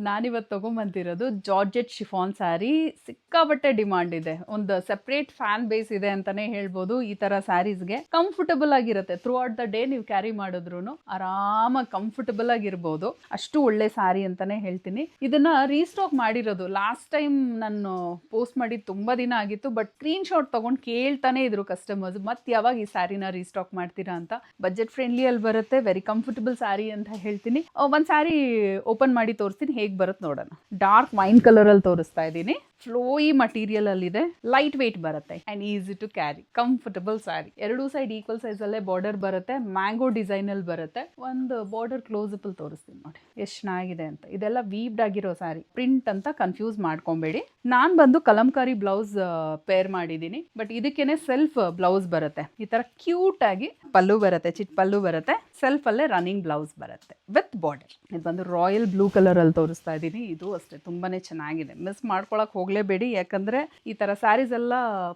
ನಾನಿವತ್ತು ತೊಗೊಂಬಂತಿರೋದು georgette chiffon sari. ಸಿಕ್ಕಾಪಟ್ಟೆ demand ಇದೆ, ಒಂದು ಸೆಪ್ರೇಟ್ ಫ್ಯಾನ್ ಬೇಸ್ ಇದೆ ಅಂತಾನೆ ಹೇಳ್ಬೋದು. ಈ ತರ ಸ್ಯಾರೀಸ್ಗೆ ಕಂಫರ್ಟಬಲ್ ಆಗಿರುತ್ತೆ, ಥ್ರೂ ಔಟ್ ದ ಡೇ ನೀವು ಕ್ಯಾರಿ ಮಾಡಿದ್ರು ಆರಾಮಾಗಿ ಕಂಫರ್ಟಬಲ್ ಆಗಿರ್ಬೋದು. ಅಷ್ಟು ಒಳ್ಳೆ ಸ್ಯಾರಿ ಅಂತಾನೆ ಹೇಳ್ತೀನಿ. ಇದನ್ನ ರೀಸ್ಟಾಕ್ ಮಾಡಿರೋದು, ಲಾಸ್ಟ್ ಟೈಮ್ ನಾನು ಪೋಸ್ಟ್ ಮಾಡಿ ತುಂಬಾ ದಿನ ಆಗಿತ್ತು, ಬಟ್ ಸ್ಕ್ರೀನ್ ಶಾಟ್ ತಗೊಂಡು ಕೇಳ್ತಾನೆ ಇದ್ರು ಕಸ್ಟಮರ್ಸ್, ಮತ್ತೆ ಯಾವಾಗ ಈ ಸ್ಯಾರಿನ ರೀಸ್ಟಾಕ್ ಮಾಡ್ತೀರಾ ಅಂತ. ಬಜೆಟ್ ಫ್ರೆಂಡ್ಲಿ ಅಲ್ಲಿ ಬರುತ್ತೆ, ವೆರಿ ಕಂಫರ್ಟಬಲ್ ಸ್ಯಾರಿ ಅಂತ ಹೇಳ್ತೀನಿ. ಒಂದ್ ಸ್ಯಾರಿ ಓಪನ್ ಮಾಡಿ ತೋರಿಸ್ತೀನಿ, ಹೇಗೆ ಬರುತ್ತೆ ನೋಡೋಣ. ಡಾರ್ಕ್ ವೈನ್ ಕಲರ್ ಅಲ್ಲಿ ತೋರಿಸ್ತಾ ಇದ್ದೀನಿ. ಫ್ಲೋಯಿ ಮಟೀರಿಯಲ್ ಅಲ್ಲಿ ಇದೆ, ಲೈಟ್ ವೇಟ್ ಬರುತ್ತೆ and easy to carry, comfortable sari. ಎರಡೂ ಸೈಡ್ ಈಕ್ವಲ್ ಸೈಜ್ ಅಲ್ಲೇ ಬಾರ್ಡರ್ ಬರುತ್ತೆ, ಮ್ಯಾಂಗೋ ಡಿಸೈನ್ ಅಲ್ಲಿ ಬರುತ್ತೆ. ಒಂದು ಬಾರ್ಡರ್ ಕ್ಲೋಸ್ ಅಪ್ ಅಲ್ಲಿ ತೋರಿಸ್ತೀನಿ ನೋಡಿ ಎಷ್ಟು ಚೆನ್ನಾಗಿದೆ ಅಂತ. ಇದೆಲ್ಲ ವೀವ್ಡ್ ಆಗಿರೋ ಸ್ಯಾರಿ, ಪ್ರಿಂಟ್ ಅಂತ ಕನ್ಫ್ಯೂಸ್ ಮಾಡ್ಕೊಬೇಡಿ. ನಾನ್ ಬಂದು ಕಲಂಕಾರಿ ಬ್ಲೌಸ್ ಪೇರ್ ಮಾಡಿದ್ದೀನಿ, ಬಟ್ ಇದಕ್ಕೇನೆ ಸೆಲ್ಫ್ ಬ್ಲೌಸ್ ಬರುತ್ತೆ. ಈ ತರ ಕ್ಯೂಟ್ ಆಗಿ ಪಲ್ಲು ಬರುತ್ತೆ, ಚಿಟ್ ಪಲ್ಲು ಬರುತ್ತೆ, ಸೆಲ್ಫ್ ಅಲ್ಲೇ ರನ್ನಿಂಗ್ ಬ್ಲೌಸ್ ಬರುತ್ತೆ ವಿತ್ ಬಾರ್ಡರ್. ಇದು ಬಂದು ರಾಯಲ್ ಬ್ಲೂ ಕಲರ್ ಅಲ್ಲಿ ತೋರಿಸ್ತಾ ಇದ್ದೀನಿ. ಇದು ಅಷ್ಟೇ ತುಂಬಾನೇ ಚೆನ್ನಾಗಿದೆ, ಮಿಸ್ ಮಾಡ್ಕೊಳಕ್ ಹೋಗ್ಲೇಬೇಡಿ. ಯಾಕಂದ್ರೆ ಈ ತರ ಸ್ಯಾರೀಸ್ ಎಲ್ಲ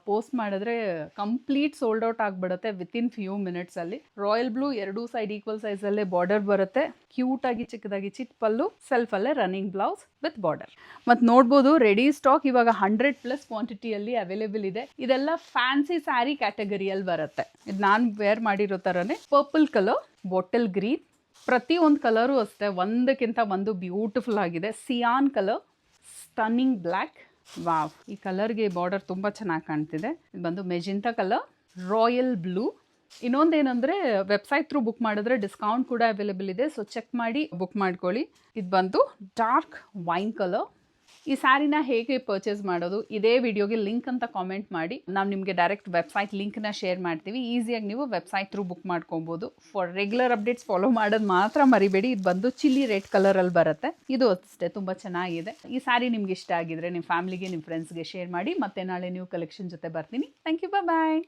ಪೋಸ್ಟ್ ಮಾಡಿದ್ರೆ ಕಂಪ್ಲೀಟ್ ಸೋಲ್ಡ್ ಔಟ್ ಆಗ್ಬಿಡುತ್ತೆ ವಿತಿನ್ ಫ್ಯೂ ಮಿನಿಟ್ಸ್ ಅಲ್ಲಿ. ರಾಯಲ್ ಬ್ಲೂ ಎರಡೂ ಸೈಡ್ ಈಕ್ವಲ್ ಸೈಜ್ ಅಲ್ಲೇ ಬಾರ್ಡರ್ ಬರುತ್ತೆ, ಕ್ಯೂಟ್ ಆಗಿ ಚಿಕ್ಕದಾಗಿ ಚಿಟ್ ಪಲ್ಲು, ಸೆಲ್ಫ್ ಅಲ್ಲೇ ರನ್ನಿಂಗ್ ಬ್ಲೌಸ್ ವಿತ್ ಬಾರ್ಡರ್. ಮತ್ತೆ ನೋಡ್ಬೋದು ರೆಡಿ ಸ್ಟಾಕ್ ಇವಾಗ 100+ ಕ್ವಾಂಟಿಟಿಯಲ್ಲಿ ಅವೈಲೇಬಲ್ ಇದೆ. ಇದೆಲ್ಲ ಫ್ಯಾನ್ಸಿ ಸ್ಯಾರಿ ಕ್ಯಾಟಗರಿಯಲ್ಲಿ ಬರುತ್ತೆ. ಇದು ನಾನು ವೇರ್ ಮಾಡಿರೋ ತರನೇ ಪರ್ಪಲ್ ಕಲರ್, ಬಾಟಲ್ ಗ್ರೀನ್, ಪ್ರತಿ ಒಂದು ಕಲರು ಅಷ್ಟೇ ಒಂದಕ್ಕಿಂತ ಒಂದು ಬ್ಯೂಟಿಫುಲ್ ಆಗಿದೆ. Cyan colour, stunning black, wow, ಈ ಕಲರ್ಗೆ ಬಾರ್ಡರ್ ತುಂಬ ಚೆನ್ನಾಗಿ ಕಾಣ್ತಿದೆ. ಇದು ಬಂದು ಮೆಜೆಂಟಾ ಕಲರ್, ರಾಯಲ್ ಬ್ಲೂ. ಇನ್ನೊಂದೇನೆಂದರೆ ವೆಬ್ಸೈಟ್ ಥ್ರೂ ಬುಕ್ ಮಾಡಿದ್ರೆ ಡಿಸ್ಕೌಂಟ್ ಕೂಡ ಅವೈಲೇಬಲ್ ಇದೆ, ಸೊ ಚೆಕ್ ಮಾಡಿ ಬುಕ್ ಮಾಡ್ಕೊಳ್ಳಿ. ಇದು ಬಂದು ಡಾರ್ಕ್ ವೈನ್ ಕಲರ್. ಈ ಸ್ಯಾರಿನ ಹೇಗೆ ಪರ್ಚೇಸ್ ಮಾಡೋದು, ಇದೇ ವಿಡಿಯೋಗೆ ಲಿಂಕ್ ಅಂತ ಕಾಮೆಂಟ್ ಮಾಡಿ, ನಾವು ನಿಮಗೆ ಡೈರೆಕ್ಟ್ ವೆಬ್ಸೈಟ್ ಲಿಂಕ್ನ ಶೇರ್ ಮಾಡ್ತೀವಿ. ಈಸಿಯಾಗಿ ನೀವು ವೆಬ್ಸೈಟ್ ಥ್ರೂ ಬುಕ್ ಮಾಡ್ಕೊಬೋದು. ಫಾರ್ ರೆಗ್ಯುಲರ್ ಅಪ್ಡೇಟ್ಸ್ ಫಾಲೋ ಮಾಡೋದು ಮಾತ್ರ ಮರಿಬೇಡಿ. ಇದು ಬಂದು ಚಿಲ್ಲಿ ರೆಡ್ ಕಲರಲ್ಲಿ ಬರುತ್ತೆ. ಇದು ಅಷ್ಟೇ ತುಂಬ ಚೆನ್ನಾಗಿದೆ. ಈ ಸ್ಯಾರಿ ನಿಮ್ಗೆ ಇಷ್ಟ ಆಗಿದ್ರೆ ನಿಮ್ಮ ಫ್ಯಾಮಿಲಿಗೆ, ನಿಮ್ಮ ಫ್ರೆಂಡ್ಸ್ಗೆ ಶೇರ್ ಮಾಡಿ. ಮತ್ತೆ ನಾಳೆ ನ್ಯೂ ಕಲೆಕ್ಷನ್ ಜೊತೆ ಬರ್ತೀನಿ. Thank you, bye.